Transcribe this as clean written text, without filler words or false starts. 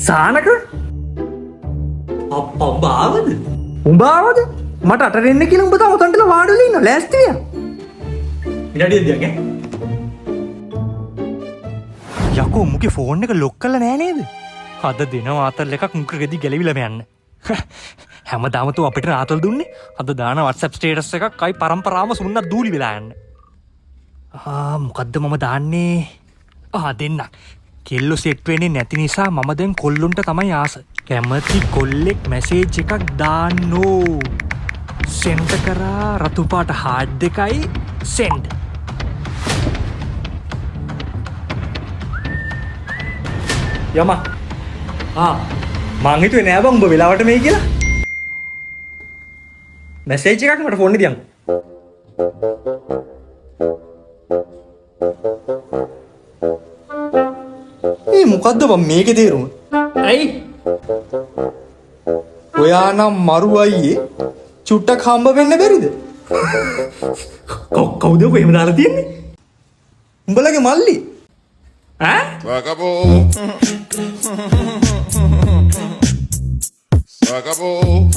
සානක උඹාවද? උඹාවද? මට අට දෙන්න කියලා උඹ තාම උතන්ටලා වාඩි වෙලා ඉන්න ලෑස්ති වෙලා. ඉඩඩියක් දියන්නේ. යකෝ මුගේ ෆෝන් එක ලොක් කරලා නෑ නේද? අද දින ආතල් එකක් මුක ගෙදි ගැලවිලම යන්න. හැමදාම තු අපිට ආතල් දුන්නේ. අද දාන WhatsApp ස්ටේටස් එකක් අයි පරම්පරාවම සුන්නත් දූලි වෙලා යන්න. මොකද්ද මම දාන්නේ? දෙන්න. කෙල්ලෝ සෙට් වෙන්නේ නැති නිසා මම දැන් කොල්ලොන්ට තමයි ආස. කැමති කොල්ලෙක් මැසේජ් එකක් දාන්නෝ. සෙන්ඩ් කරා රතු පාට හાર્ට් දෙකයි සෙන්ඩ්. යම මං හිතුවේ නෑ බං උඹ වෙලාවට මේ කියලා. මැසේජ් එකක් මට ෆෝන් එකේ දියන්. මොකද්ද බං මේකේ තේරුම? ඇයි? ඔයා නම් මරු අයියේ චුට්ටක් හම්බ වෙන්න බැරිද? කවුද ඔක එහෙම දාලා තියන්නේ? උඹලගේ මල්ලි. Acabou.